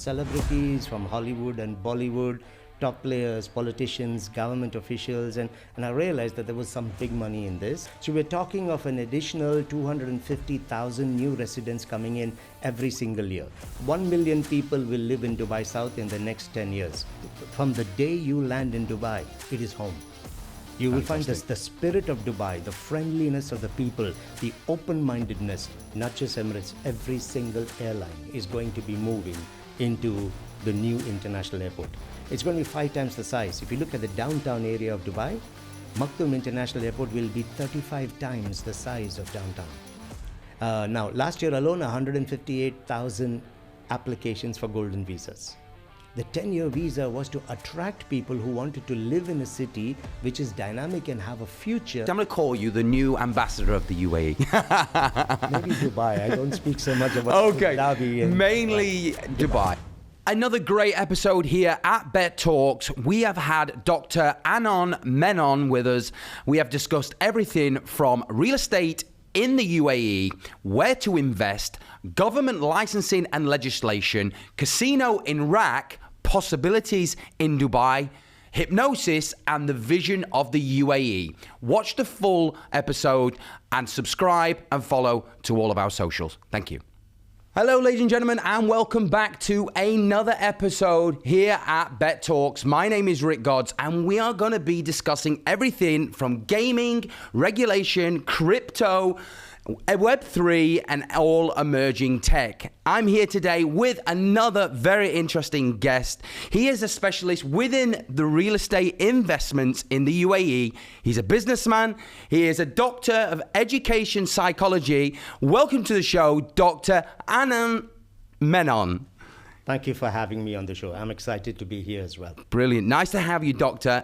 celebrities from Hollywood and Bollywood, top players, politicians, government officials, and I realized that there was some big money in this. So we're talking of an additional 250,000 new residents coming in every single year. 1 million people will live in Dubai South in the next 10 years. From the day you land in Dubai, it is home. You will find the spirit of Dubai, the friendliness of the people, the open-mindedness, not just Emirates, every single airline is going to be moving into the new international airport. It's going to be 5 times the size. If you look at the downtown area of Dubai, Maktoum International Airport will be 35 times the size of downtown. Now, last year alone, 158,000 applications for golden visas. The 10-year visa was to attract people who wanted to live in a city which is dynamic and have a future. I'm going to call you the new ambassador of the UAE. Maybe Dubai. I don't speak so much about okay. Abu Dhabi and mainly Dubai. Another great episode here at Bet Talks. We have had Dr. Anand Menon with us. We have discussed everything from real estate in the UAE, where to invest, government licensing and legislation, casino in Iraq, possibilities in Dubai, hypnosis, and the vision of the UAE. Watch the full episode and subscribe and follow to all of our socials. Thank you. Hello, ladies and gentlemen, and welcome back to another episode here at Bet Talks. My name is Rick Godds, and we are going to be discussing everything from gaming, regulation, crypto, Web3, and all emerging tech. I'm here today with another very interesting guest. He is a specialist within the real estate investments in the UAE. He's a businessman. He is a doctor of education psychology. Welcome to the show, Dr. Anand Menon. Thank you for having me on the show. I'm excited to be here as well. Brilliant. Nice to have you, Doctor.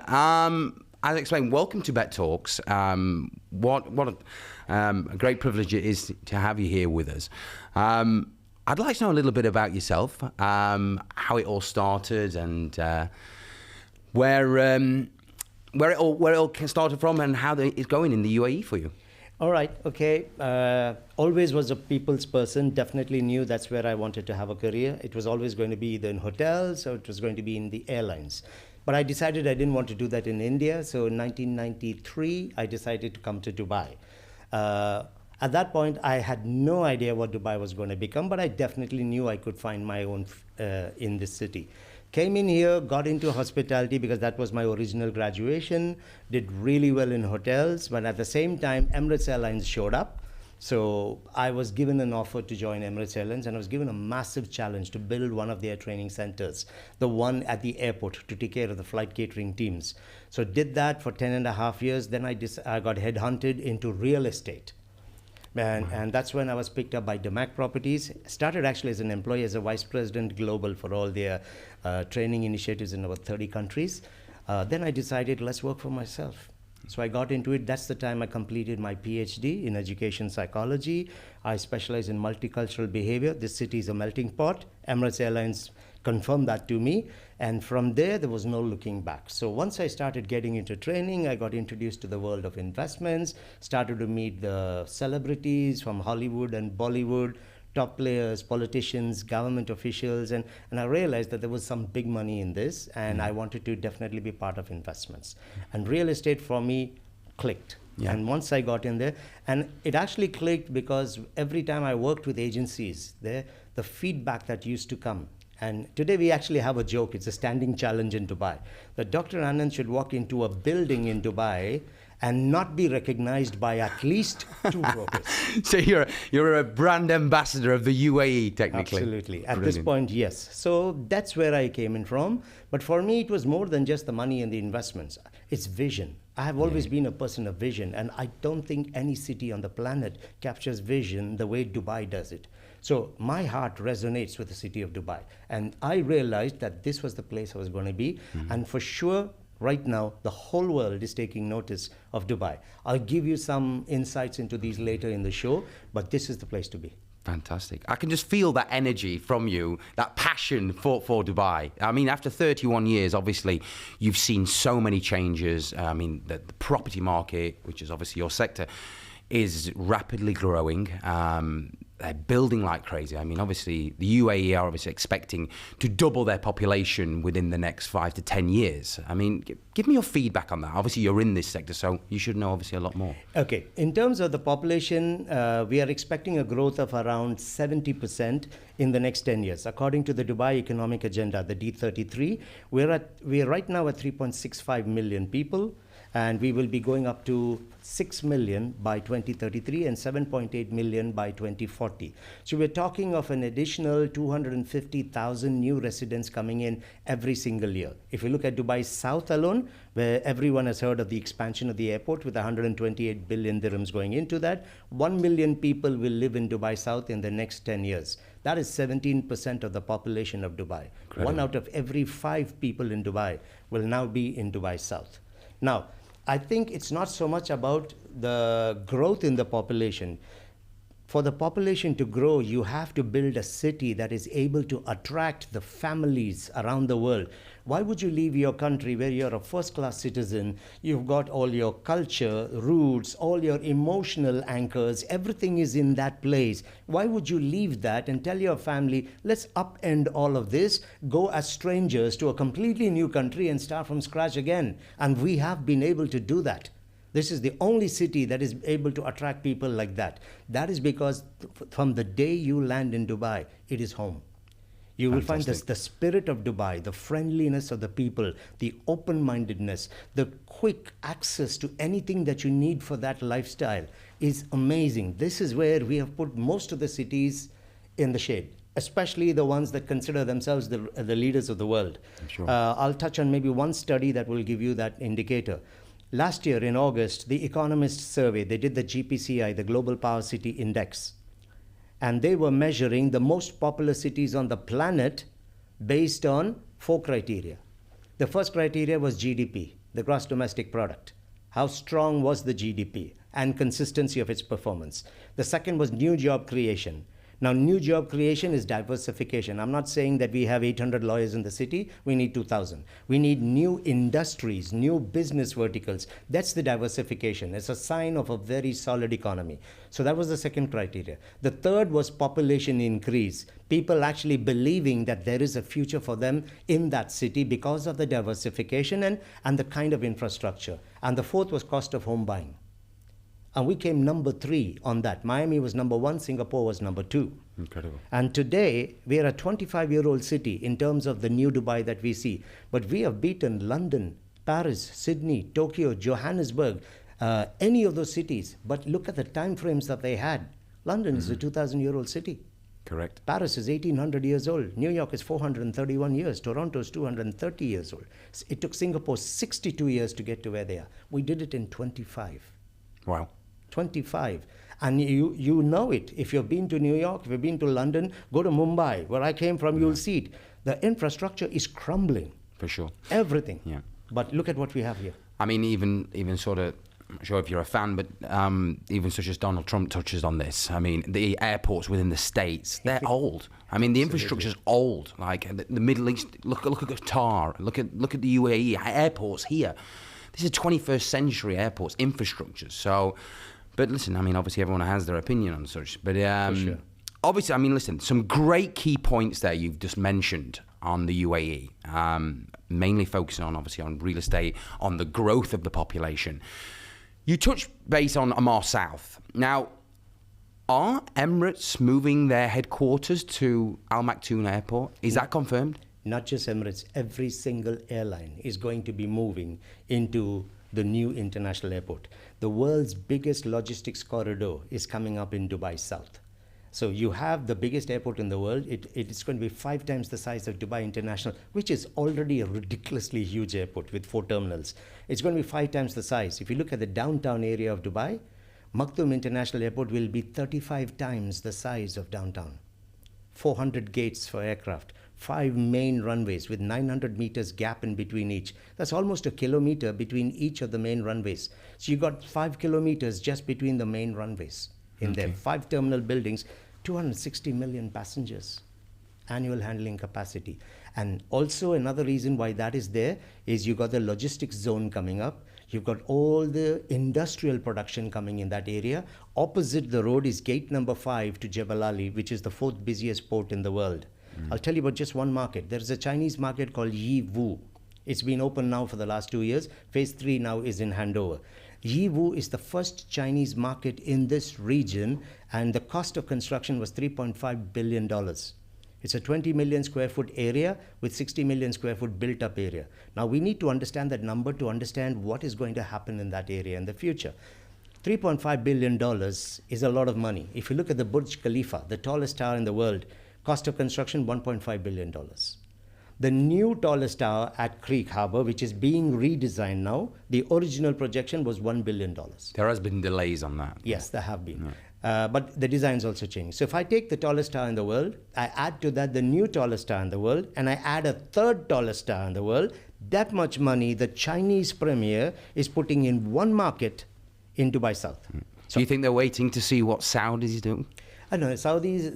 As I explained, welcome to Bet Talks. What a great privilege it is to have you here with us. I'd like to know a little bit about yourself, how it all started, and where it all started from, and how it's going in the UAE for you. All right, okay. Always was a people's person. Definitely knew that's where I wanted to have a career. It was always going to be either in hotels or it was going to be in the airlines. But I decided I didn't want to do that in India. So in 1993, I decided to come to Dubai. At that point, I had no idea what Dubai was going to become, but I definitely knew I could find my own in this city. Came in here, got into hospitality because that was my original graduation, did really well in hotels, but at the same time, Emirates Airlines showed up. So I was given an offer to join Emirates Airlines, and I was given a massive challenge to build one of their training centers, the one at the airport, to take care of the flight catering teams. So did that for 10.5 years. Then I got headhunted into real estate. And that's when I was picked up by Damac Properties. Started actually as an employee, as a vice president global for all their training initiatives in over 30 countries. Then I decided, let's work for myself. So I got into it. That's the time I completed my PhD in education psychology. I specialize in multicultural behavior. This city is a melting pot. Emirates Airlines confirmed that to me. And from there was no looking back. So once I started getting into training, I got introduced to the world of investments, started to meet the celebrities from Hollywood and Bollywood, top players, politicians, government officials, and I realized that there was some big money in this, and I wanted to definitely be part of investments. And real estate for me clicked. Yeah. And once I got in there, and it actually clicked because every time I worked with agencies, the feedback that used to come. And today we actually have a joke, it's a standing challenge in Dubai, that Dr. Anand should walk into a building in Dubai and not be recognized by at least 2 brokers. So you're a brand ambassador of the UAE, technically. Absolutely. At this point, yes. So that's where I came in from. But for me, it was more than just the money and the investments. It's vision. I have always been a person of vision, and I don't think any city on the planet captures vision the way Dubai does it. So my heart resonates with the city of Dubai. And I realized that this was the place I was going to be. And for sure, right now, the whole world is taking notice of Dubai. I'll give you some insights into these later in the show, but this is the place to be. Fantastic. I can just feel that energy from you, that passion for Dubai. I mean, after 31 years, obviously, you've seen so many changes. I mean, the property market, which is obviously your sector, is rapidly growing. they're building like crazy. I mean, obviously, the UAE are obviously expecting to double their population within the next 5 to 10 years. I mean, give me your feedback on that. Obviously, you're in this sector, so you should know obviously a lot more. Okay, in terms of the population, we are expecting a growth of around 70% in the next 10 years. According to the Dubai Economic Agenda, the D33, we're right now at 3.65 million people, and we will be going up to 6 million by 2033 and 7.8 million by 2040. So we're talking of an additional 250,000 new residents coming in every single year. If you look at Dubai South alone, where everyone has heard of the expansion of the airport with 128 billion dirhams going into that, 1 million people will live in Dubai South in the next 10 years. That is 17% of the population of Dubai. Incredible. 1 out of every 5 people in Dubai will now be in Dubai South. Now, I think it's not so much about the growth in the population. For the population to grow, you have to build a city that is able to attract the families around the world. Why would you leave your country where you're a first-class citizen, you've got all your culture, roots, all your emotional anchors, everything is in that place. Why would you leave that and tell your family, let's upend all of this, go as strangers to a completely new country and start from scratch again? And we have been able to do that. This is the only city that is able to attract people like that. That is because from the day you land in Dubai, it is home. You will find this, the spirit of Dubai, the friendliness of the people, the open-mindedness, the quick access to anything that you need for that lifestyle is amazing. This is where we have put most of the cities in the shade, especially the ones that consider themselves the leaders of the world. I'm sure. I'll touch on maybe one study that will give you that indicator. Last year in August, the Economist survey, they did the GPCI, the Global Power City Index, and they were measuring the most popular cities on the planet based on 4 criteria. The first criteria was GDP, the gross domestic product. How strong was the GDP and consistency of its performance? The second was new job creation. Now, new job creation is diversification. I'm not saying that we have 800 lawyers in the city. We need 2,000. We need new industries, new business verticals. That's the diversification. It's a sign of a very solid economy. So that was the second criteria. The third was population increase. People actually believing that there is a future for them in that city because of the diversification and the kind of infrastructure. And the fourth was cost of home buying. And we came number 3 on that. Miami was number 1, Singapore was number 2. Incredible. And today, we are a 25-year-old city in terms of the new Dubai that we see. But we have beaten London, Paris, Sydney, Tokyo, Johannesburg, any of those cities. But look at the time frames that they had. London is a 2,000-year-old city. Correct. Paris is 1,800 years old. New York is 431 years. Toronto is 230 years old. It took Singapore 62 years to get to where they are. We did it in 25. Wow. 25. And you know it. If you've been to New York, if you've been to London, go to Mumbai, where I came from, you'll see it. The infrastructure is crumbling. For sure. Everything. Yeah. But look at what we have here. I mean, even sort of, I'm not sure if you're a fan, but even such as Donald Trump touches on this. I mean, the airports within the States, they're old. I mean, the infrastructure's old. Like the Middle East, look at Qatar, look at the UAE, airports here. This is 21st century airports, infrastructure. So, but listen, I mean, obviously everyone has their opinion on such. But For sure. Obviously, I mean, listen, some great key points there you've just mentioned on the UAE, mainly focusing on, obviously, on real estate, on the growth of the population. You touched base on Amar South. Now, are Emirates moving their headquarters to Al Maktoum Airport? Is that confirmed? Not just Emirates, every single airline is going to be moving into the new international airport. The world's biggest logistics corridor is coming up in Dubai South. So you have the biggest airport in the world. It's going to be 5 times the size of Dubai International, which is already a ridiculously huge airport with 4 terminals. It's going to be 5 times the size. If you look at the downtown area of Dubai, Maktoum International Airport will be 35 times the size of downtown. 400 gates for aircraft, 5 main runways with 900 meters gap in between each. That's almost a kilometer between each of the main runways. So you got 5 kilometers just between the main runways in there. 5 terminal buildings, 260 million passengers, annual handling capacity. And also another reason why that is there is you got the logistics zone coming up. You've got all the industrial production coming in that area. Opposite the road is gate number 5 to Jebel Ali, which is the 4th busiest port in the world. I'll tell you about just one market. There's a Chinese market called Yiwu. It's been open now for the last 2 years. Phase 3 now is in handover. Yiwu is the first Chinese market in this region, and the cost of construction was $3.5 billion. It's a 20 million square foot area with 60 million square foot built up area. Now we need to understand that number to understand what is going to happen in that area in the future. $3.5 billion is a lot of money. If you look at the Burj Khalifa, the tallest tower in the world, cost of construction $1.5 billion. The new tallest tower at Creek Harbor, which is being redesigned now, the original projection was $1 billion. There has been delays on that. Yes, there have been. But the design's also changed. So if I take the tallest tower in the world, I add to that the new tallest tower in the world, and I add a third tallest tower in the world, that much money the Chinese premier is putting in one market in Dubai South. So you think they're waiting to see what Saudis do? I know, Saudis,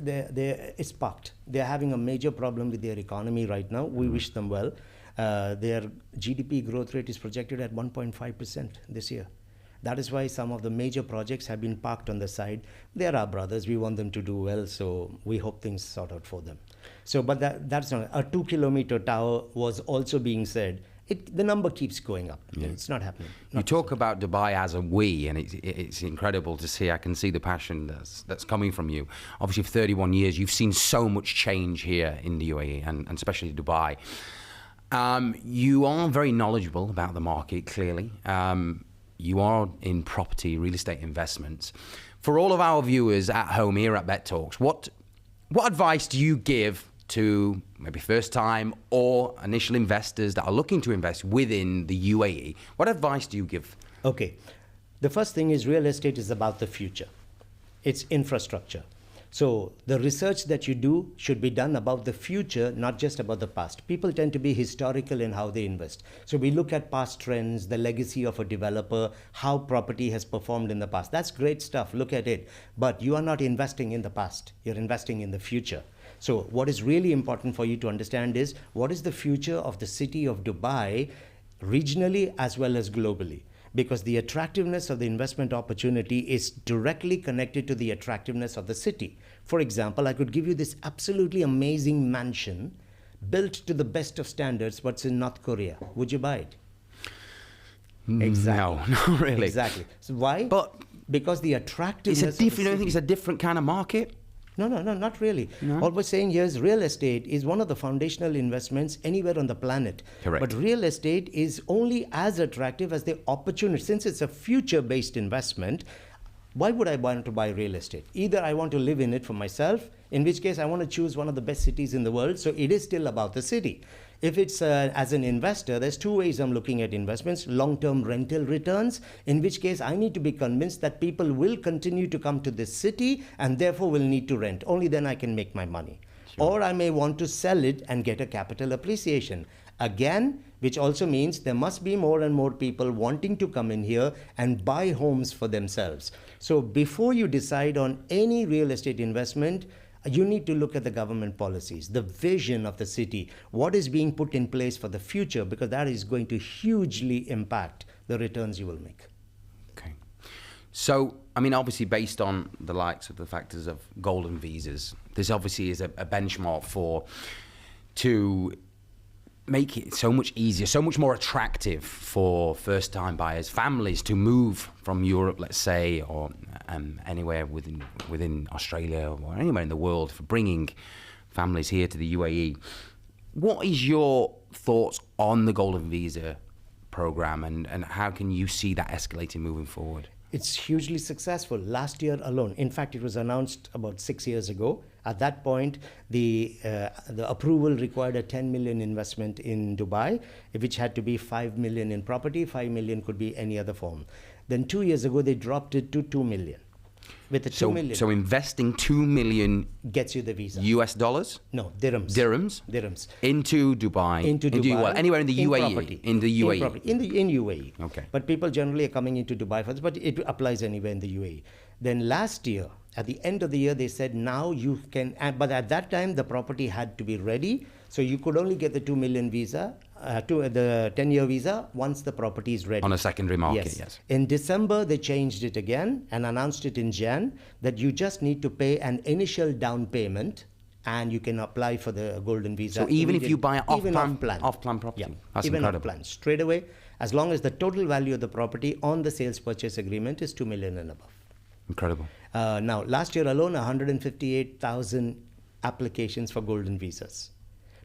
it's parked. They're having a major problem with their economy right now. We wish them well. Their GDP growth rate is projected at 1.5% this year. That is why some of the major projects have been parked on the side. They're our brothers. We want them to do well, so we hope things sort out for them. So, but that's not a 2-kilometer tower was also being said. The number keeps going up. Yeah. It's not happening. You talk about Dubai as a we, and it's incredible to see. I can see the passion that's coming from you. Obviously, for 31 years, you've seen so much change here in the UAE, and especially Dubai. You are very knowledgeable about the market, clearly. You are in property, real estate investments. For all of our viewers at home here at Bet Talks, what advice do you give to maybe first-time or initial investors that are looking to invest within the UAE? What advice do you give? Okay. The first thing is real estate is about the future. It's infrastructure. So the research that you do should be done about the future, not just about the past. People tend to be historical in how they invest. So we look at past trends, the legacy of a developer, how property has performed in the past. That's great stuff. Look at it. But you are not investing in the past. You're investing in the future. So what is really important for you to understand is what is the future of the city of Dubai regionally as well as globally? Because the attractiveness of the investment opportunity is directly connected to the attractiveness of the city. For example, I could give you this absolutely amazing mansion built to the best of standards, but it's in North Korea. Would you buy it? Exactly. No, not really. Exactly. So why? But because the attractiveness it's a different, you don't think it's a different kind of market? No, not really. No? All we're saying here is real estate is one of the foundational investments anywhere on the planet. Correct. But real estate is only as attractive as the opportunity. Since it's a future-based investment, why would I want to buy real estate? Either I want to live in it for myself, in which case I want to choose one of the best cities in the world, so it is still about the city. If it's as an investor, there's two ways I'm looking at investments. Long-term rental returns, in which case I need to be convinced that people will continue to come to this city and therefore will need to rent. Only then I can make my money. Sure. Or I may want to sell it and get a capital appreciation. Again, which also means there must be more and more people wanting to come in here and buy homes for themselves. So before you decide on any real estate investment, you need to look at the government policies, the vision of the city, what is being put in place for the future, because that is going to hugely impact the returns you will make. Okay. So, I mean, obviously based on the likes of the factors of golden visas, this obviously is a benchmark to make it so much easier, so much more attractive for first-time buyers, families to move from Europe, let's say, or anywhere within Australia or anywhere in the world, for bringing families here to the UAE. What is your thoughts on the Golden Visa program, and how can you see that escalating moving forward? It's hugely successful. Last year alone, in fact, it was announced about 6 years ago. At that point, the approval required a 10 million investment in Dubai, which had to be 5 million in property, 5 million could be any other form. Then 2 years ago, they dropped it to 2 million. With the 2 million. So investing 2 million gets you the visa. US dollars? No, dirhams. Dirhams. Into Dubai. Into Dubai. Well, anywhere in the UAE. Property. In the UAE. In UAE. Okay. But people generally are coming into Dubai for this, but it applies anywhere in the UAE. Then last year, At the end of the year, they said, now you can, but at that time, the property had to be ready. So you could only get the 2 million visa, the 10-year visa, once the property is ready. On a secondary market, yes. In December, they changed it again and announced it in Jan that you just need to pay an initial down payment and you can apply for the golden visa. So even if you buy off-plan property? Yeah, That's even incredible. off-plan, straight away, as long as the total value of the property on the sales purchase agreement is 2 million and above. Incredible. Now, last year alone, 158,000 applications for golden visas.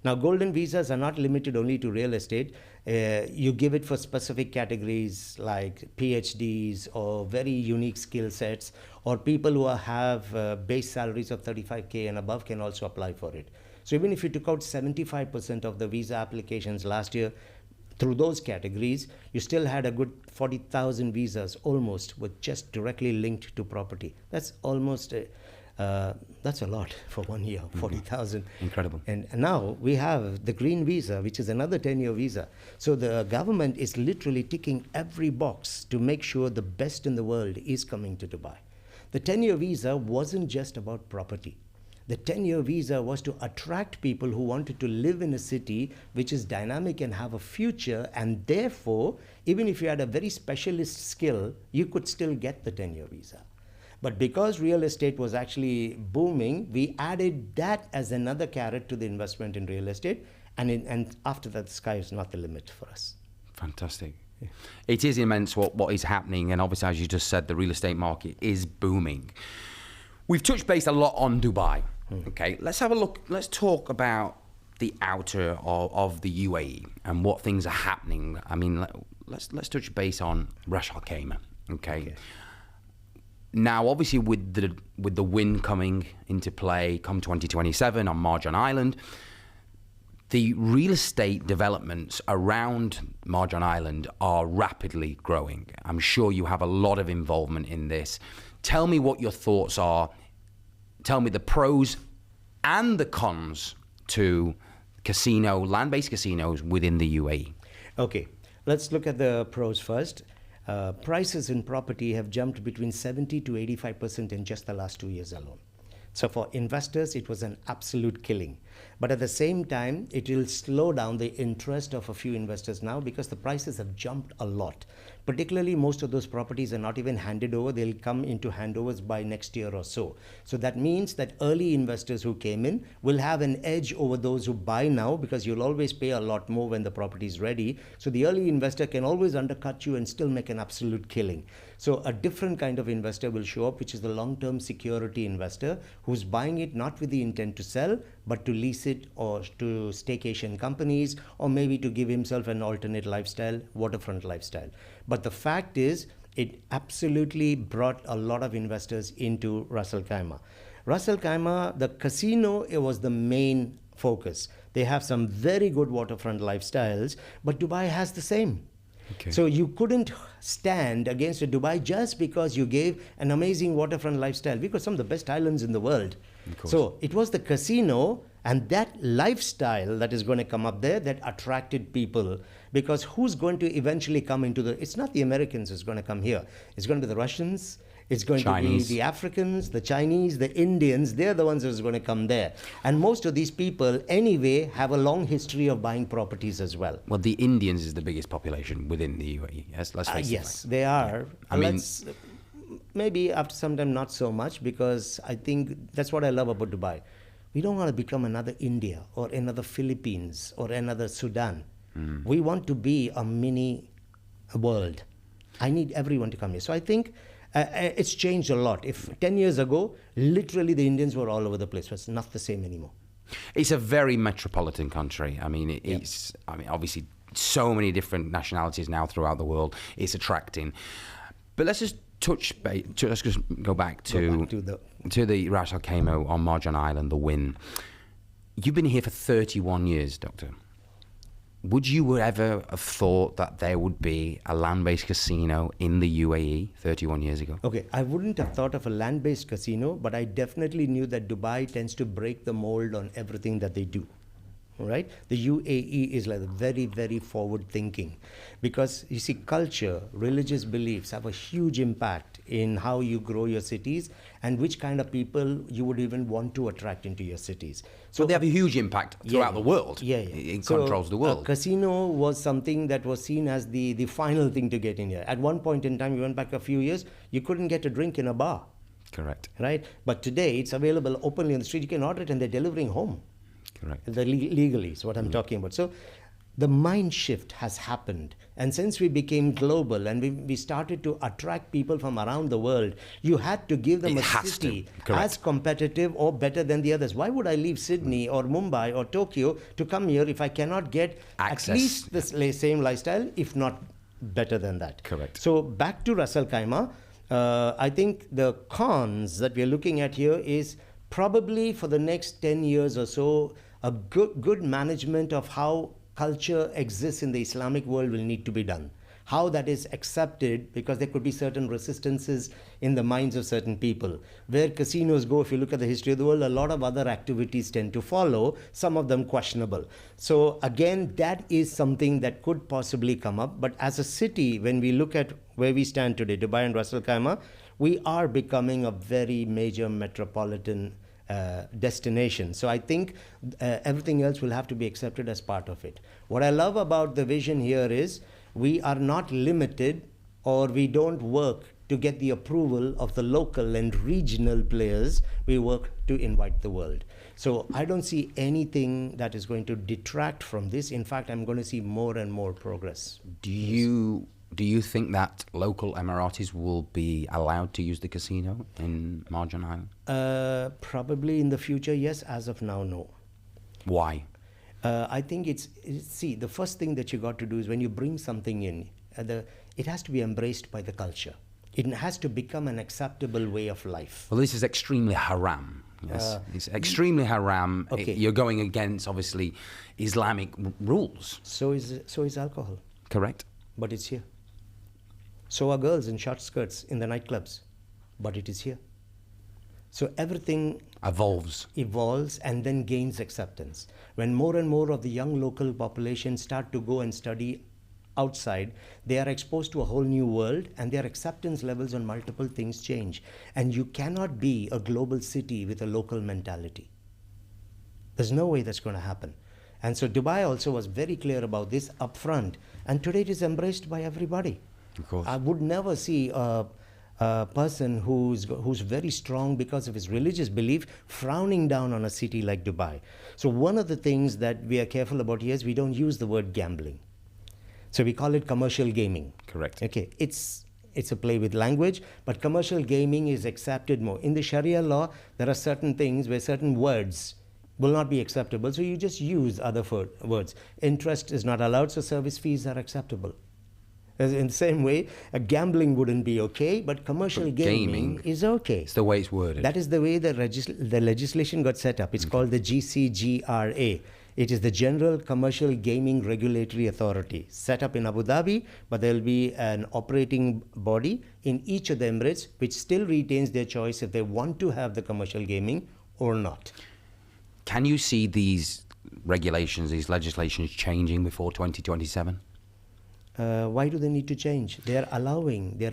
Now, golden visas are not limited only to real estate. You give it for specific categories like PhDs or very unique skill sets, or people who have base salaries of 35K and above can also apply for it. So even if you took out 75% of the visa applications last year through those categories, you still had a good 40,000 visas almost with just directly linked to property. That's almost that's a lot for 1 year, 40,000. Incredible. And now we have the green visa, which is another 10-year visa. So the government is literally ticking every box to make sure the best in the world is coming to Dubai. The 10-year visa wasn't just about property. The 10-year visa was to attract people who wanted to live in a city which is dynamic and have a future, and therefore, even if you had a very specialist skill, you could still get the 10-year visa. But because real estate was actually booming, we added that as another carrot to the investment in real estate, and after that, the sky is not the limit for us. Fantastic. Yeah. It is immense what is happening, and obviously, as you just said, the real estate market is booming. We've touched base a lot on Dubai. Okay, let's have a look. Let's talk about the outer of the UAE and what things are happening. I mean, let's touch base on Ras Al Khamiah. Okay. Now, obviously, with the win coming into play come 2027 on Marjan Island, the real estate developments around Marjan Island are rapidly growing. I'm sure you have a lot of involvement in this. Tell me what your thoughts are. Tell me the pros and the cons to land-based casinos within the UAE. Okay, let's look at the pros first. Prices in property have jumped between 70 to 85% in just the last 2 years alone. So for investors, it was an absolute killing. But at the same time, it will slow down the interest of a few investors now because the prices have jumped a lot. Particularly, most of those properties are not even handed over. They'll come into handovers by next year or so. So that means that early investors who came in will have an edge over those who buy now, because you'll always pay a lot more when the property is ready. So the early investor can always undercut you and still make an absolute killing. So a different kind of investor will show up, which is the long-term security investor who's buying it not with the intent to sell, but to lease it or to staycation companies, or maybe to give himself an alternate lifestyle, waterfront lifestyle. But the fact is, it absolutely brought a lot of investors into Ras Al Khamiah. Ras Al Khamiah, the casino, it was the main focus. They have some very good waterfront lifestyles, but Dubai has the same. Okay. So you couldn't stand against Dubai just because you gave an amazing waterfront lifestyle. We've got some of the best islands in the world. So it was the casino and that lifestyle that is going to come up there that attracted people. Because who's going to eventually come into it's not the Americans who's going to come here. It's going to be the Russians. It's going to be the Africans, the Chinese, the Indians. They're the ones who's going to come there. And most of these people, anyway, have a long history of buying properties as well. Well, the Indians is the biggest population within the UAE. Yes, let's face it. Yes, they are. I mean, maybe after some time, not so much, because I think that's what I love about Dubai. We don't want to become another India or another Philippines or another Sudan. We want to be a mini world. I need everyone to come here. So I think it's changed a lot. If 10 years ago, literally the Indians were all over the place. It's not the same anymore. It's a very metropolitan country. I mean, it's obviously so many different nationalities now throughout the world. It's attracting. But let's just let's just go back to the Ras Al Khamiah on Marjan Island, the win. You've been here for 31 years, Doctor. Would you ever have thought that there would be a land-based casino in the UAE 31 years ago? Okay, I wouldn't have thought of a land-based casino, but I definitely knew that Dubai tends to break the mold on everything that they do. right? The UAE is like very, very forward thinking, because you see, culture, religious beliefs have a huge impact in how you grow your cities and which kind of people you would even want to attract into your cities. So they have a huge impact throughout the world. Yeah. It controls the world. A casino was something that was seen as the final thing to get in here. At one point in time, you went back a few years, you couldn't get a drink in a bar. Correct. Right? But today, it's available openly on the street. You can order it and they're delivering home. Correct. Legally is what I'm talking about. So the mind shift has happened. And since we became global and we started to attract people from around the world, you had to give them a city as competitive or better than the others. Why would I leave Sydney or Mumbai or Tokyo to come here if I cannot get access, at least the same lifestyle, if not better than that? Correct. So back to Ras Al Khamiah. I think the cons that we're looking at here is probably for the next 10 years or so, a good management of how culture exists in the Islamic world will need to be done. How that is accepted, because there could be certain resistances in the minds of certain people. Where casinos go, if you look at the history of the world, a lot of other activities tend to follow, some of them questionable. So again, that is something that could possibly come up. But as a city, when we look at where we stand today, Dubai and Ras Al Khamiah, we are becoming a very major metropolitan destination. So I think everything else will have to be accepted as part of it. What I love about the vision here is we are not limited, or we don't work to get the approval of the local and regional players. We work to invite the world. So I don't see anything that is going to detract from this. In fact, I'm going to see more and more progress. Do you think that local Emiratis will be allowed to use the casino in Marjan Island? Probably in the future, yes. As of now, no. Why? I think see, the first thing that you got to do is when you bring something in, it has to be embraced by the culture. It has to become an acceptable way of life. Well, this is extremely haram. Yes, it's extremely haram. Okay. You're going against, obviously, Islamic rules. So is alcohol. Correct. But it's here. So are girls in short skirts in the nightclubs. But it is here. So everything evolves and then gains acceptance. When more and more of the young local population start to go and study outside, they are exposed to a whole new world, and their acceptance levels on multiple things change. And you cannot be a global city with a local mentality. There's no way that's going to happen. And so Dubai also was very clear about this upfront. And today it is embraced by everybody. Of course. I would never see a person who's very strong because of his religious belief frowning down on a city like Dubai. So one of the things that we are careful about here is we don't use the word gambling. So we call it commercial gaming. Correct. Okay, it's a play with language, but commercial gaming is accepted more. In the Sharia law, there are certain things where certain words will not be acceptable, so you just use other words. Interest is not allowed, so service fees are acceptable. In the same way, gambling wouldn't be okay, but commercial gaming is okay. It's the way it's worded. That is the way the legislation got set up. It's called the GCGRA. It is the General Commercial Gaming Regulatory Authority, set up in Abu Dhabi, but there will be an operating body in each of the Emirates which still retains their choice if they want to have the commercial gaming or not. Can you see these regulations, these legislations changing before 2027? Why do they need to change? They're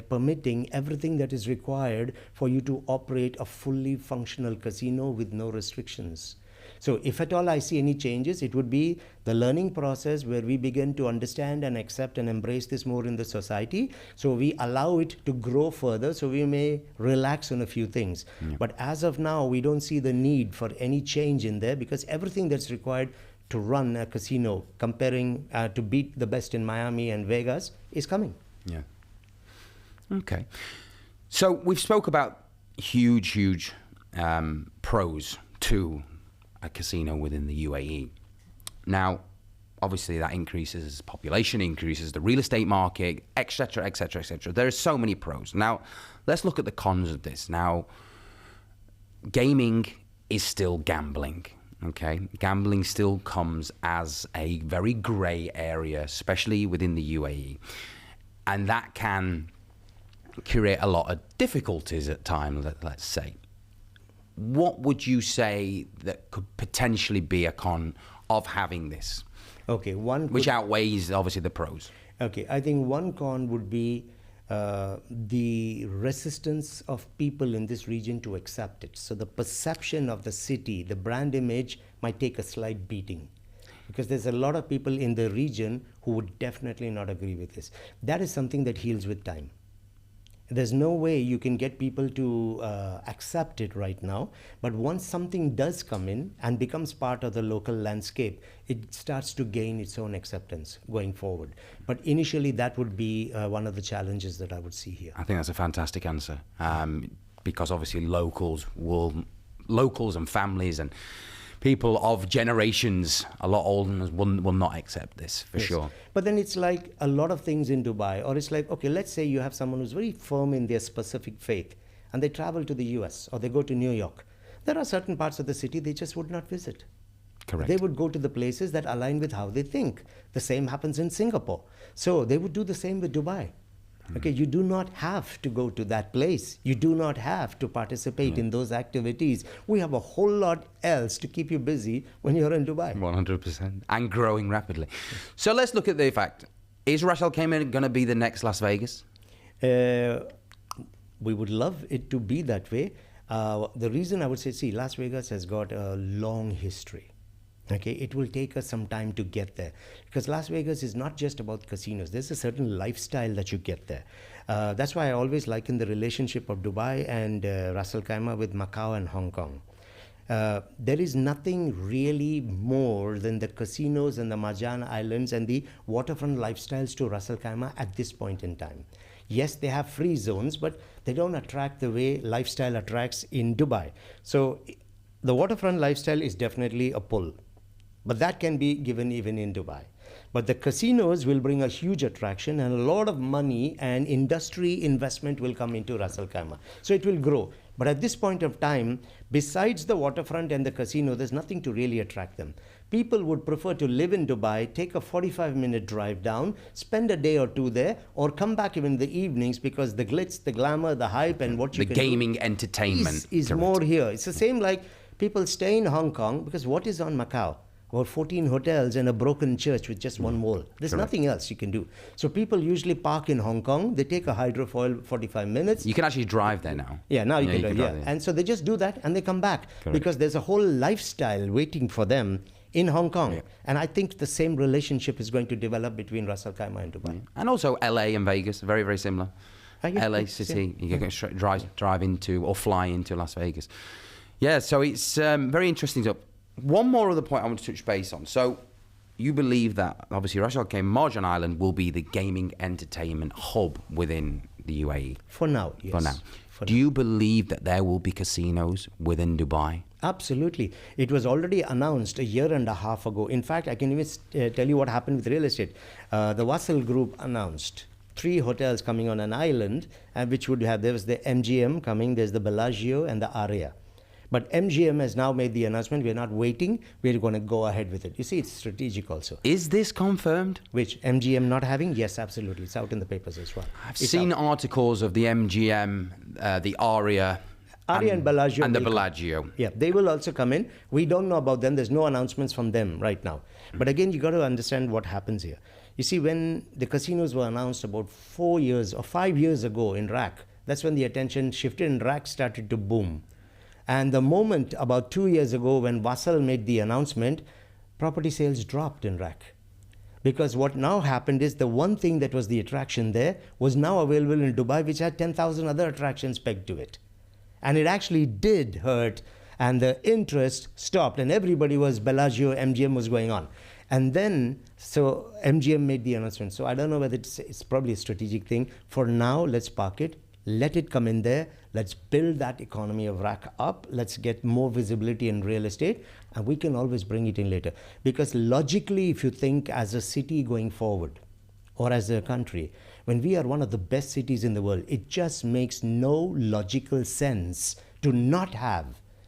permitting everything that is required for you to operate a fully functional casino with no restrictions. So if at all I see any changes, it would be the learning process where we begin to understand and accept and embrace this more in the society. So we allow it to grow further, so we may relax on a few things. Yeah. But as of now, we don't see the need for any change in there, because everything that's required to run a casino, comparing to beat the best in Miami and Vegas, is coming. Yeah. Okay. So we've spoke about huge pros to a casino within the UAE. Now, obviously that increases as population increases, the real estate market, etc., etc., etc. There are so many pros. Now, let's look at the cons of this. Now, gaming is still gambling. Okay, gambling still comes as a very grey area, especially within the UAE, and that can create a lot of difficulties at times, let's say. What would you say that could potentially be a con of having this? Okay, Which outweighs, obviously, the pros. Okay, I think one con would be the resistance of people in this region to accept it. So the perception of the city, the brand image might take a slight beating, because there's a lot of people in the region who would definitely not agree with this. That is something that heals with time. There's no way you can get people to accept it right now, but once something does come in and becomes part of the local landscape, it starts to gain its own acceptance going forward. But initially, that would be one of the challenges that I would see here. I think that's a fantastic answer, because obviously locals and families and people of generations a lot older will not accept this, for sure. But then it's like a lot of things in Dubai, or it's like, okay, let's say you have someone who's very firm in their specific faith, and they travel to the US or they go to New York. There are certain parts of the city they just would not visit. Correct. They would go to the places that align with how they think. The same happens in Singapore. So they would do the same with Dubai. Okay, you do not have to go to that place. You do not have to participate in those activities. We have a whole lot else to keep you busy when you're in Dubai. 100%. And growing rapidly. So let's look at the fact. Is Ras Al Khamiah going to be the next Las Vegas? We would love it to be that way. The reason I would say, see, Las Vegas has got a long history. Okay, it will take us some time to get there, because Las Vegas is not just about casinos. There's a certain lifestyle that you get there. That's why I always liken the relationship of Dubai and Ras Al Khamiah with Macau and Hong Kong. There is nothing really more than the casinos and the Marjan Islands and the waterfront lifestyles to Ras Al Khamiah at this point in time. Yes, they have free zones, but they don't attract the way lifestyle attracts in Dubai. So the waterfront lifestyle is definitely a pull. But that can be given even in Dubai. But the casinos will bring a huge attraction, and a lot of money and industry investment will come into Ras Al Khamiah. So it will grow. But at this point of time, besides the waterfront and the casino, there's nothing to really attract them. People would prefer to live in Dubai, take a 45-minute drive down, spend a day or two there, or come back even in the evenings, because the glitz, the glamour, the hype, and what you can do... The gaming entertainment. ...is more here. It's the same like people stay in Hong Kong, because what is on Macau? About 14 hotels and a broken church with just one wall. There's nothing else you can do. So people usually park in Hong Kong. They take a hydrofoil 45 minutes. You can actually drive there now. Yeah, now you can drive. And so they just do that and they come back. Because there's a whole lifestyle waiting for them in Hong Kong. And I think the same relationship is going to develop between Ras Al Khamiah and Dubai. And also LA and Vegas, very, very similar. LA city, you can drive into or fly into Las Vegas. Yeah, so it's very interesting. So one more other point I want to touch base on. So you believe that obviously Ras Al Khamiah, Marjan Island, will be the gaming entertainment hub within the UAE? For now, yes. For now. Do you believe that there will be casinos within Dubai? Absolutely. It was already announced a year and a half ago. In fact, I can even tell you what happened with real estate. The Wassel Group announced 3 hotels coming on an island, which would have, there was the MGM coming, there's the Bellagio and the Aria. But MGM has now made the announcement. We're not waiting. We're going to go ahead with it. You see, it's strategic also. Is this confirmed? Which, MGM not having? Yes, absolutely. It's out in the papers as well. I've seen articles of the MGM, the Aria and Bellagio. And the Bellagio. Yeah, they will also come in. We don't know about them. There's no announcements from them right now. But again, you got to understand what happens here. You see, when the casinos were announced about 4 years or 5 years ago in RAC, that's when the attention shifted and RAC started to boom. And the moment about 2 years ago when Wassel made the announcement, property sales dropped in RAC. Because what now happened is the one thing that was the attraction there was now available in Dubai, which had 10,000 other attractions pegged to it. And it actually did hurt, and the interest stopped, and everybody was Bellagio, MGM was going on. And then, so MGM made the announcement. So I don't know whether it's probably a strategic thing. For now, let's park it. Let it come in there. Let's build that economy of RAC up. Let's get more visibility in real estate, and we can always bring it in later. Because logically, if you think as a city going forward, or as a country, when we are one of the best cities in the world, it just makes no logical sense to not have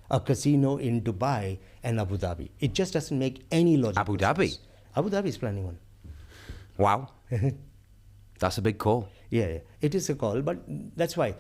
a casino in Dubai and Abu Dhabi. It just doesn't make any logical sense. Abu Dhabi? Abu Dhabi is planning one. Wow. That's a big call. Yeah, it is a call, but that's why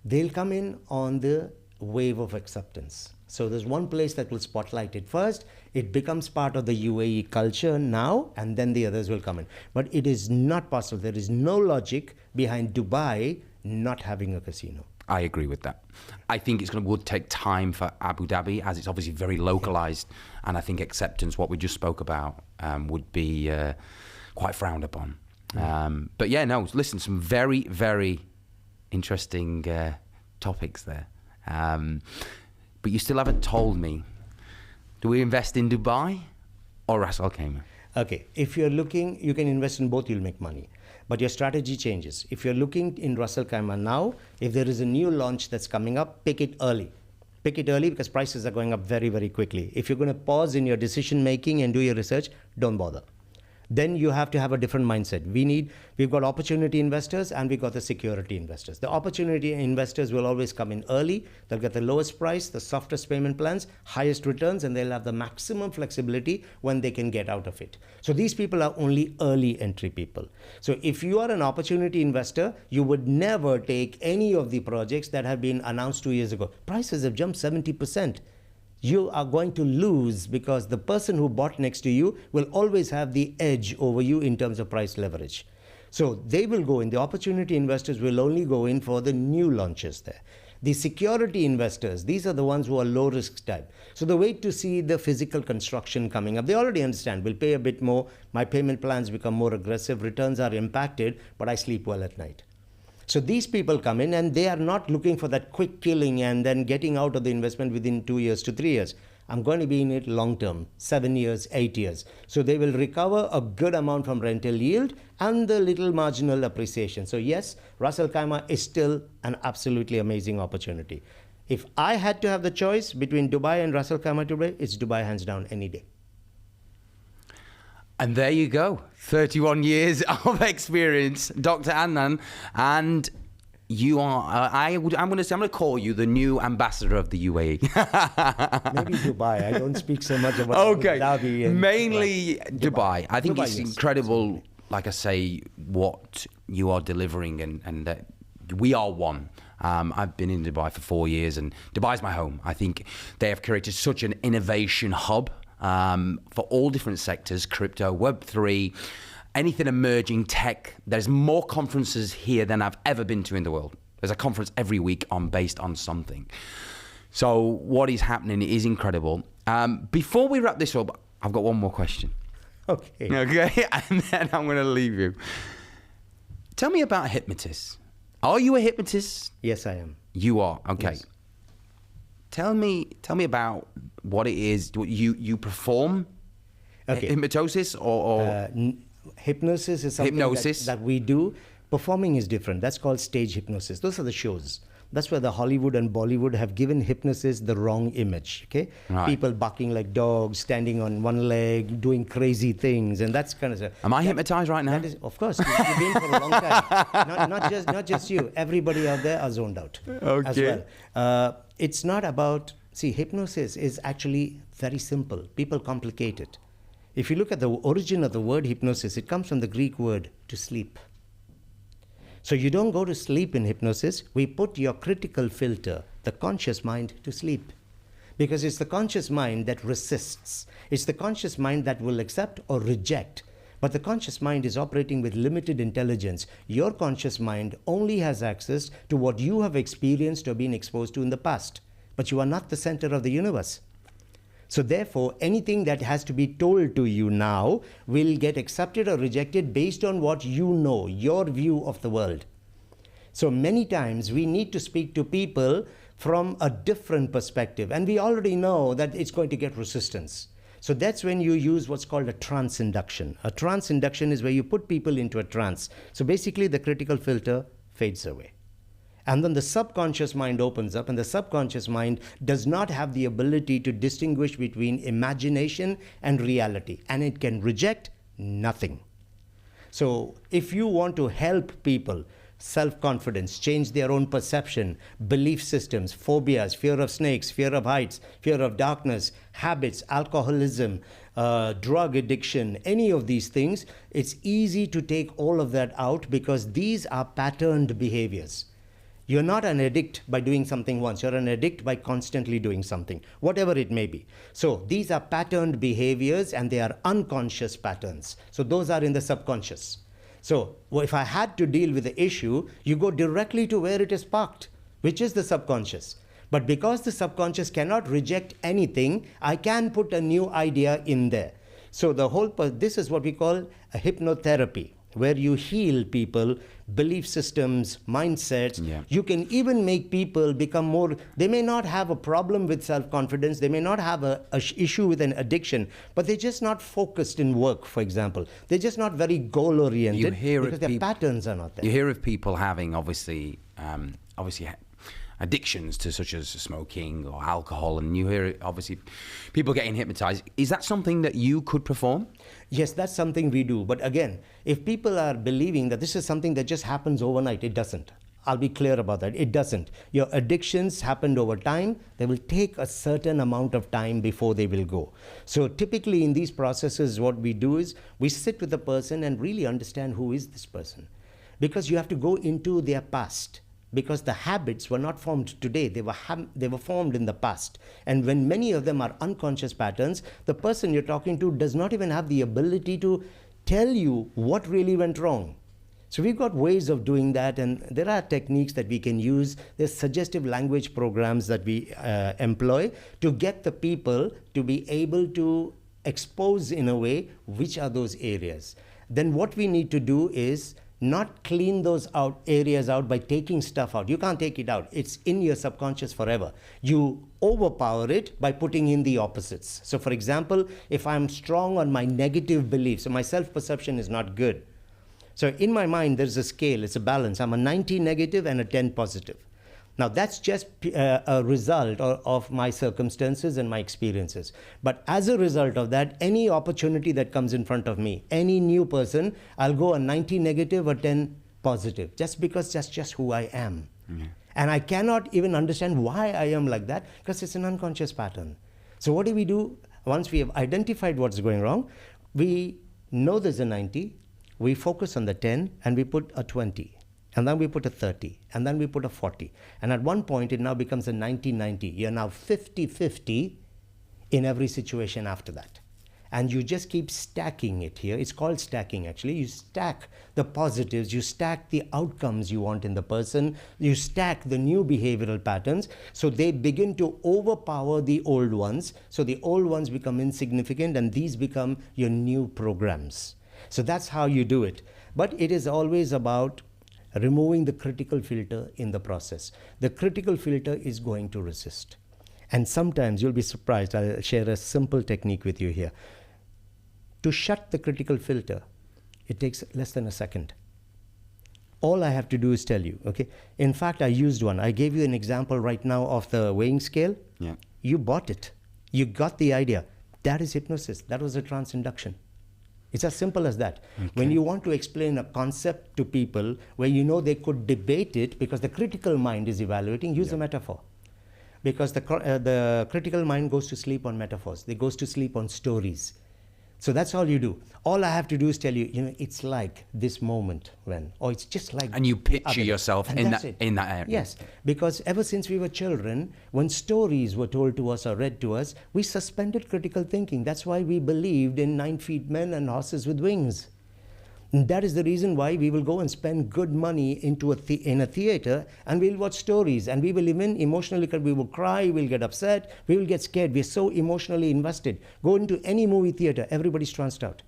they'll come in on the wave of acceptance. So there's one place that will spotlight it first. It becomes part of the UAE culture now, and then the others will come in. But it is not possible. There is no logic behind Dubai not having a casino. I agree with that. I think would take time for Abu Dhabi, as it's obviously very localized, and I think acceptance, what we just spoke about, would be quite frowned upon. But yeah, no, listen, some very, very interesting topics there. But you still haven't told me, do we invest in Dubai or Ras Al Khamiah? Okay, if you're looking, you can invest in both, you'll make money. But your strategy changes. If you're looking in Ras Al Khamiah now, if there is a new launch that's coming up, pick it early. Pick it early because prices are going up very, very quickly. If you're going to pause in your decision making and do your research, don't bother. Then you have to have a different mindset. We've got opportunity investors and we've got the security investors. The opportunity investors will always come in early. They'll get the lowest price, the softest payment plans, highest returns, and they'll have the maximum flexibility when they can get out of it. So these people are only early entry people. So if you are an opportunity investor, you would never take any of the projects that have been announced 2 years ago. Prices have jumped 70%. You are going to lose because the person who bought next to you will always have the edge over you in terms of price leverage. So they will go in. The opportunity investors will only go in for the new launches there. The security investors, these are the ones who are low risk type. So they wait to see the physical construction coming up. They already understand, we'll pay a bit more, my payment plans become more aggressive, returns are impacted, but I sleep well at night. So these people come in and they are not looking for that quick killing and then getting out of the investment within 2 years to 3 years. I'm going to be in it long term, 7 years, 8 years. So they will recover a good amount from rental yield and the little marginal appreciation. So yes, Ras Al Khamiah is still an absolutely amazing opportunity. If I had to have the choice between Dubai and Ras Al Khamiah today, it's Dubai hands down any day. And there you go, 31 years of experience, Dr. Anand, and you are. I'm going to call you the new ambassador of the UAE. Maybe Dubai. I don't speak so much about okay. Abu Dhabi. And mainly Dubai. I think Dubai, it's yes, incredible. absolutely. Like I say, what you are delivering, and we are one. I've been in Dubai for 4 years, and Dubai's my home. I think they have created such an innovation hub. For all different sectors, crypto, Web3, anything emerging tech. There's more conferences here than I've ever been to in the world. There's a conference every week based on something. So what is happening is incredible. Before we wrap this up, I've got one more question. Okay. Okay, and then I'm going to leave you. Tell me about Hypnosis. Are you a hypnotist? Yes, I am. You are, okay. Yes. Tell me about what it is. You perform hypnosis or hypnosis is something that we do. Performing is different. That's called stage hypnosis. Those are the shows. That's where the Hollywood and Bollywood have given hypnosis the wrong image. Okay, right. People barking like dogs, standing on one leg, doing crazy things, and that's kind of. Am I hypnotized right now? That is, of course, you've been for a long time. Not just you. Everybody out there are zoned out as well. It's not about. See, hypnosis is actually very simple. People complicate it. If you look at the origin of the word hypnosis, it comes from the Greek word to sleep. So you don't go to sleep in hypnosis. We put your critical filter, the conscious mind, to sleep. Because it's the conscious mind that resists. It's the conscious mind that will accept or reject. But the conscious mind is operating with limited intelligence. Your conscious mind only has access to what you have experienced or been exposed to in the past. But you are not the center of the universe. So therefore, anything that has to be told to you now will get accepted or rejected based on what you know, your view of the world. So many times we need to speak to people from a different perspective, and we already know that it's going to get resistance. So that's when you use what's called a trance induction. A trance induction is where you put people into a trance. So basically the critical filter fades away. And then the subconscious mind opens up, and the subconscious mind does not have the ability to distinguish between imagination and reality, and it can reject nothing. So if you want to help people, self-confidence, change their own perception, belief systems, phobias, fear of snakes, fear of heights, fear of darkness, habits, alcoholism, drug addiction, any of these things, it's easy to take all of that out because these are patterned behaviors. You're not an addict by doing something once. You're an addict by constantly doing something, whatever it may be. So these are patterned behaviors, and they are unconscious patterns. So those are in the subconscious. So if I had to deal with the issue, you go directly to where it is parked, which is the subconscious. But because the subconscious cannot reject anything, I can put a new idea in there. So this is what we call a hypnotherapy, where you heal people, belief systems, mindsets. Yeah. You can even make people become more, they may not have a problem with self-confidence, they may not have a issue with an addiction, but they're just not focused in work, for example. They're just not very goal-oriented because their patterns are not there. You hear of people having, obviously addictions to such as smoking or alcohol, and you hear obviously people getting hypnotized. Is that something that you could perform? Yes, that's something we do. But again, if people are believing that this is something that just happens overnight, it doesn't. I'll be clear about that. It doesn't. Your addictions happened over time. They will take a certain amount of time before they will go. So typically in these processes, what we do is we sit with the person and really understand who is this person. Because you have to go into their past. Because the habits were not formed today, they were formed in the past. And when many of them are unconscious patterns, the person you're talking to does not even have the ability to tell you what really went wrong. So we've got ways of doing that, and there are techniques that we can use. There's suggestive language programs that we employ to get the people to be able to expose in a way which are those areas. Then what we need to do is not clean those areas out by taking stuff out. You can't take it out. It's in your subconscious forever. You overpower it by putting in the opposites. So for example, if I'm strong on my negative beliefs, so my self-perception is not good. So in my mind, there's a scale, it's a balance. I'm a 90 negative and a 10 positive. Now that's just a result of my circumstances and my experiences. But as a result of that, any opportunity that comes in front of me, any new person, I'll go a 90 negative or 10 positive, just because that's just who I am. Mm-hmm. And I cannot even understand why I am like that, because it's an unconscious pattern. So what do we do? Once we have identified what's going wrong, we know there's a 90, we focus on the 10, and we put a 20. And then we put a 30, and then we put a 40. And at one point, it now becomes a 90-90. You're now 50-50 in every situation after that. And you just keep stacking it here. It's called stacking, actually. You stack the positives, you stack the outcomes you want in the person, you stack the new behavioral patterns, so they begin to overpower the old ones. So the old ones become insignificant, and these become your new programs. So that's how you do it. But it is always about removing the critical filter in the process. The critical filter is going to resist. And sometimes you'll be surprised. I'll share a simple technique with you here. To shut the critical filter, it takes less than a second. All I have to do is tell you, okay? In fact, I used one. I gave you an example right now of the weighing scale. Yeah. You bought it. You got the idea. That is hypnosis. That was a trance induction. It's as simple as that. Okay. When you want to explain a concept to people where you know they could debate it because the critical mind is evaluating, use a metaphor. Because the critical mind goes to sleep on metaphors. They goes to sleep on stories. So that's all you do. All I have to do is tell you, it's like this moment when, or it's just like. And you picture yourself in that area. Yes, because ever since we were children, when stories were told to us or read to us, we suspended critical thinking. That's why we believed in 9 feet men and horses with wings. And that is the reason why we will go and spend good money into in a theater, and we'll watch stories, and we will even emotionally, we will cry, we'll get upset, we will get scared. We're so emotionally invested. Go into any movie theater, everybody's tranced out.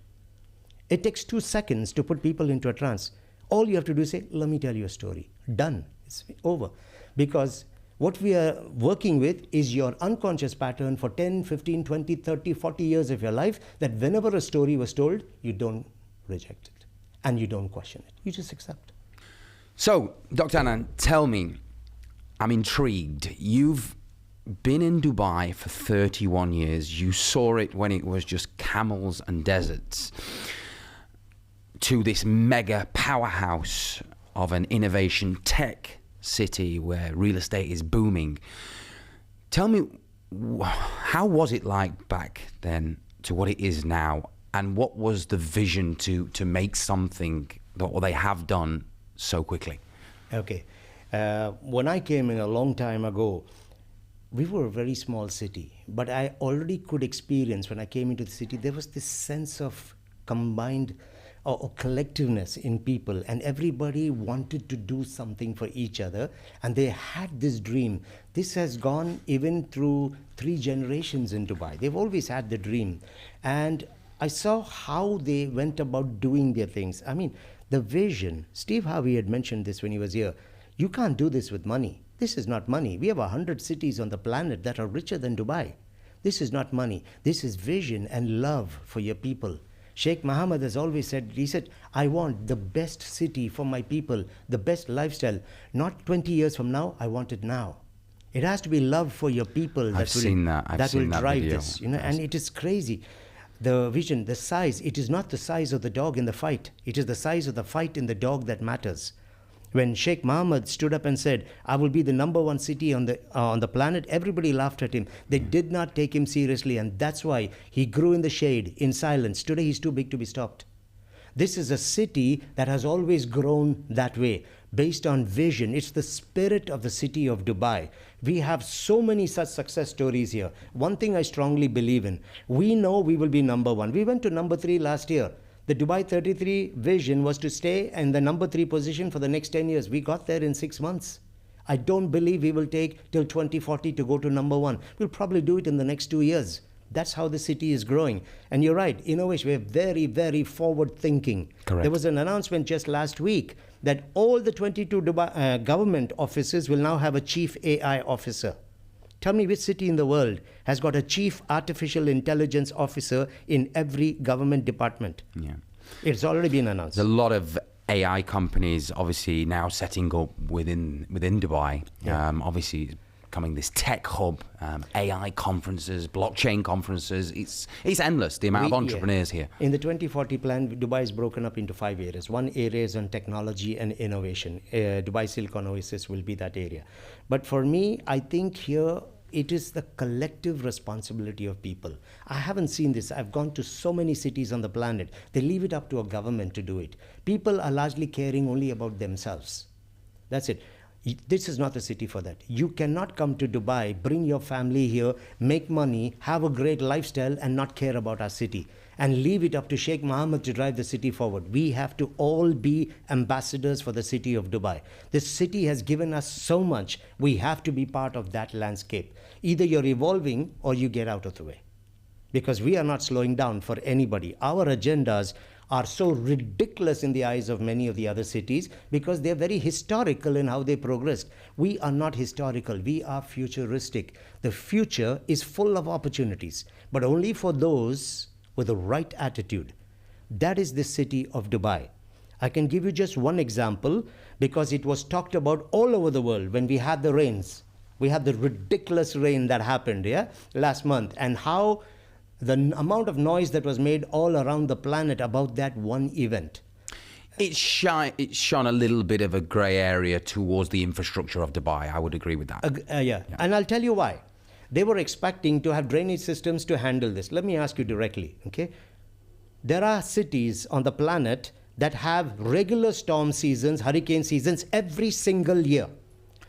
It takes 2 seconds to put people into a trance. All you have to do is say, let me tell you a story. Done. It's over. Because what we are working with is your unconscious pattern for 10, 15, 20, 30, 40 years of your life, that whenever a story was told, you don't reject it. And you don't question it. You just accept. So, Dr. Anand, tell me, I'm intrigued. You've been in Dubai for 31 years. You saw it when it was just camels and deserts, to this mega powerhouse of an innovation tech city where real estate is booming. Tell me, how was it like back then to what it is now? And what was the vision to make something that they have done so quickly? Okay. When I came in a long time ago, we were a very small city, but I already could experience when I came into the city, there was this sense of combined or collectiveness in people, and everybody wanted to do something for each other, and they had this dream. This has gone even through 3 generations in Dubai. They've always had the dream, and I saw how they went about doing their things. I mean, the vision, Steve Harvey had mentioned this when he was here. You can't do this with money. This is not money. We have 100 cities on the planet that are richer than Dubai. This is not money. This is vision and love for your people. Sheikh Mohammed has always said, he said, I want the best city for my people, the best lifestyle. Not 20 years from now, I want it now. It has to be love for your people that will drive this. You know, and it is crazy. The vision, the size, it is not the size of the dog in the fight. It is the size of the fight in the dog that matters. When Sheikh Mohammed stood up and said, I will be the #1 city on the planet, everybody laughed at him. They did not take him seriously, and that's why he grew in the shade, in silence. Today he's too big to be stopped. This is a city that has always grown that way, based on vision. It's the spirit of the city of Dubai. We have so many such success stories here. One thing I strongly believe in, we know we will be #1. We went to #3 last year. The Dubai 33 vision was to stay in the #3 position for the next 10 years. We got there in 6 months. I don't believe we will take till 2040 to go to #1. We'll probably do it in the next 2 years. That's how the city is growing. And you're right, innovation, we're very, very forward thinking. Correct. There was an announcement just last week that all the 22 Dubai government offices will now have a chief AI officer. Tell me which city in the world has got a chief artificial intelligence officer in every government department? Yeah. It's already been announced. There's a lot of AI companies obviously now setting up within Dubai. Yeah. Obviously becoming this tech hub, AI conferences, blockchain conferences. It's endless, the amount of entrepreneurs here. In the 2040 plan, Dubai is broken up into 5 areas. One area is on technology and innovation. Dubai Silicon Oasis will be that area. But for me, I think here it is the collective responsibility of people. I haven't seen this. I've gone to so many cities on the planet. They leave it up to a government to do it. People are largely caring only about themselves. That's it. This is not the city for that. You cannot come to Dubai, bring your family here, make money, have a great lifestyle, and not care about our city, and leave it up to Sheikh Mohammed to drive the city forward. We have to all be ambassadors for the city of Dubai. This city has given us so much. We have to be part of that landscape. Either you're evolving or you get out of the way. Because we are not slowing down for anybody. Our agendas are so ridiculous in the eyes of many of the other cities because they're very historical in how they progressed. We are not historical, we are futuristic. The future is full of opportunities, but only for those with the right attitude. That is the city of Dubai. I can give you just one example because it was talked about all over the world when we had the rains. We had the ridiculous rain that happened last month, and how the amount of noise that was made all around the planet about that one event. It's shone a little bit of a grey area towards the infrastructure of Dubai. I would agree with that. Yeah, and I'll tell you why. They were expecting to have drainage systems to handle this. Let me ask you directly, okay? There are cities on the planet that have regular storm seasons, hurricane seasons every single year.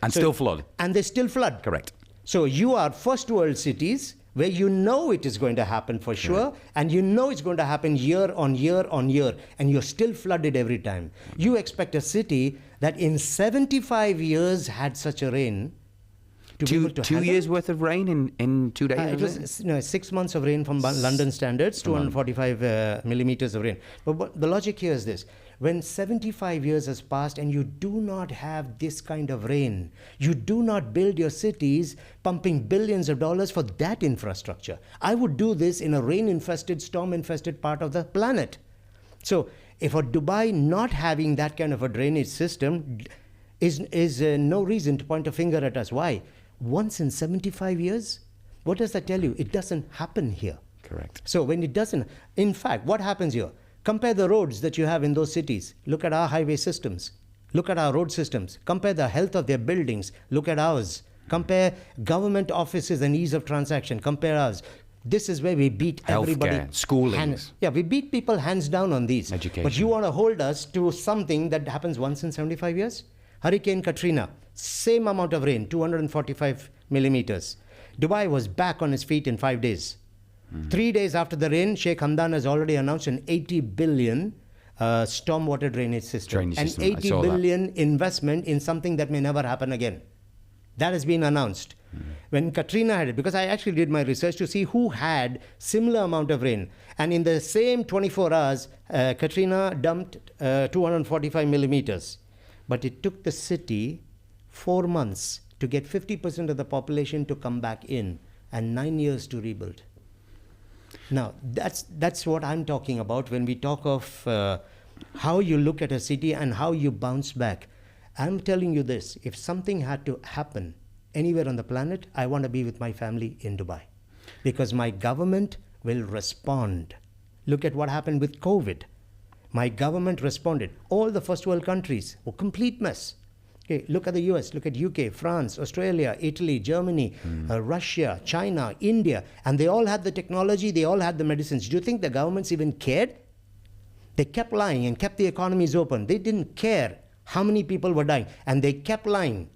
And still flood. And they still flood. Correct. So you are first world cities where you know it is going to happen for sure, and you know it's going to happen year on year on year, and you're still flooded every time. You expect a city that in 75 years had such a rain to be able to two years worth of rain in 2 days? It was 6 months of rain from London standards, 245 millimeters of rain. But the logic here is this. When 75 years has passed and you do not have this kind of rain, you do not build your cities pumping billions of dollars for that infrastructure. I would do this in a rain-infested, storm-infested part of the planet. So if a Dubai not having that kind of a drainage system is no reason to point a finger at us. Why? Once in 75 years? What does that tell you? It doesn't happen here. Correct. So when it doesn't, in fact, what happens here? Compare the roads that you have in those cities. Look at our highway systems. Look at our road systems. Compare the health of their buildings. Look at ours. Compare government offices and ease of transaction. Compare ours. This is where we beat everybody. Healthcare, schooling. We beat people hands down on these. Education. But you want to hold us to something that happens once in 75 years? Hurricane Katrina, same amount of rain, 245 millimeters. Dubai was back on its feet in 5 days. 3 days after the rain, Sheikh Hamdan has already announced an 80 billion stormwater drainage system. An 80 billion investment in something that may never happen again. That has been announced. When Katrina had it, because I actually did my research to see who had similar amount of rain. And in the same 24 hours, Katrina dumped 245 millimeters. But it took the city 4 months to get 50% of the population to come back in and 9 years to rebuild. Now, that's what I'm talking about when we talk of how you look at a city and how you bounce back. I'm telling you this, if something had to happen anywhere on the planet, I want to be with my family in Dubai because my government will respond. Look at what happened with COVID. My government responded. All the first world countries were complete mess. Okay, look at the US, look at UK, France, Australia, Italy, Germany, Russia, China, India, and they all had the technology, they all had the medicines. Do you think the governments even cared? They kept lying and kept the economies open. They didn't care how many people were dying, and they kept lying.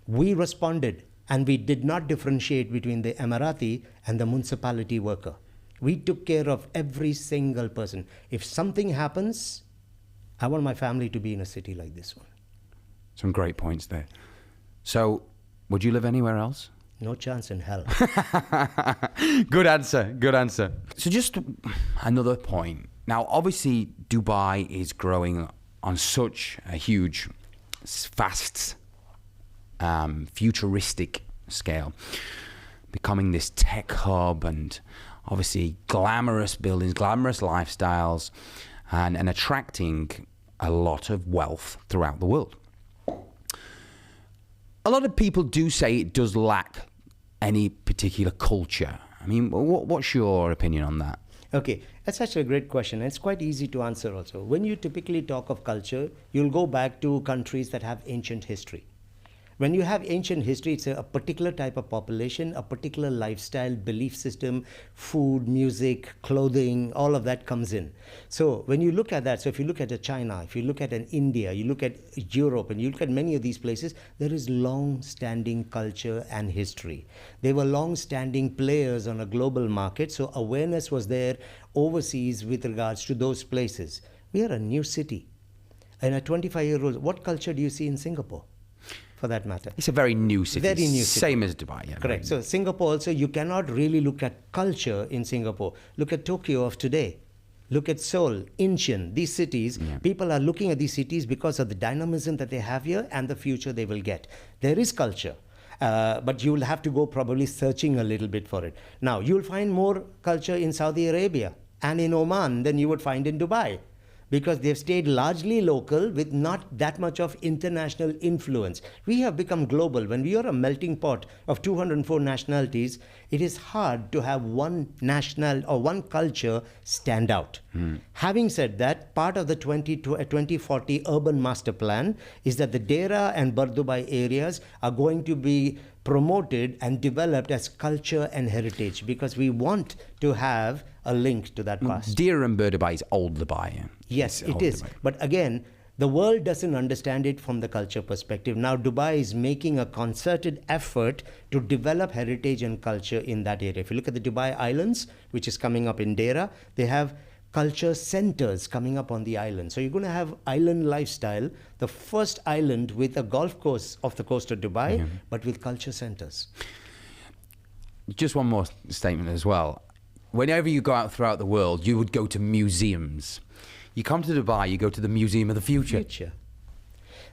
We responded, and we did not differentiate between the Emirati and the municipality worker. We took care of every single person. If something happens, I want my family to be in a city like this one. Some great points there. So, would you live anywhere else? No chance in hell. Good answer, good answer. So just another point. Now, obviously, Dubai is growing on such a huge, fast, futuristic scale, becoming this tech hub and obviously glamorous buildings, glamorous lifestyles, and attracting a lot of wealth throughout the world. A lot of people do say it does lack any particular culture. I mean, what's your opinion on that? Okay, that's actually a great question. It's quite easy to answer also. When you typically talk of culture, you'll go back to countries that have ancient history. When you have ancient history, it's a particular type of population, a particular lifestyle, belief system, food, music, clothing, all of that comes in. So when you look at that, so if you look at China, if you look at an India, you look at Europe, and you look at many of these places, there is long-standing culture and history. They were long-standing players on a global market, so awareness was there overseas with regards to those places. We are a new city. And a 25-year-old, what culture do you see in Singapore? For that matter. It's a very new city. Very new city. Same as Dubai. Yeah, correct. So Singapore also, you cannot really look at culture in Singapore. Look at Tokyo of today. Look at Seoul, Incheon, these cities. Yeah. People are looking at these cities because of the dynamism that they have here and the future they will get. There is culture. But you will have to go probably searching a little bit for it. Now, you'll find more culture in Saudi Arabia and in Oman than you would find in Dubai, because they've stayed largely local with not that much of international influence. We have become global. When we are a melting pot of 204 nationalities, it is hard to have one national or one culture stand out. Having said that, part of the 2040 urban master plan is that the Dera and Bardubai areas are going to be promoted and developed as culture and heritage, because we want to have a link to that past. Dera and Bardubai is old Dubai. Yes, it is. Dubai. But again, the world doesn't understand it from the culture perspective. Now, Dubai is making a concerted effort to develop heritage and culture in that area. If you look at the Dubai Islands, which is coming up in Dera, they have culture centers coming up on the island. So you're going to have island lifestyle, the first island with a golf course off the coast of Dubai, but with culture centers. Just one more statement as well. Whenever you go out throughout the world, you would go to museums. You come to Dubai, you go to the Museum of the Future.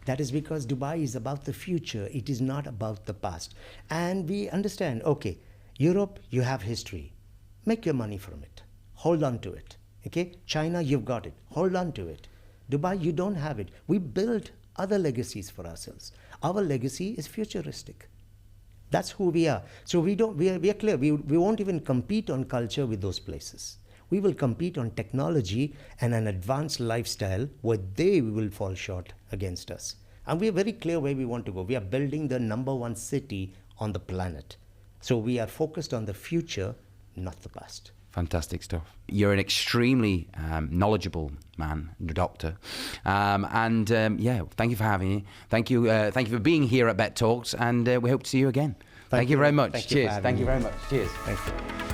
That is because Dubai is about the future. It is not about the past. And we understand, okay, Europe, you have history. Make your money from it. Hold on to it. Okay, China, you've got it. Hold on to it. Dubai, you don't have it. We build other legacies for ourselves. Our legacy is futuristic. That's who we are. So we are clear. We won't even compete on culture with those places. We will compete on technology and an advanced lifestyle where they will fall short against us. And we are very clear where we want to go. We are building the #1 city on the planet. So we are focused on the future, not the past. Fantastic stuff. You're an extremely knowledgeable man, doctor, and thank you for having me. Thank you for being here at Bet Talks, and we hope to see you again. Thank you very much. Cheers. Thank you very much. Cheers. Thank you.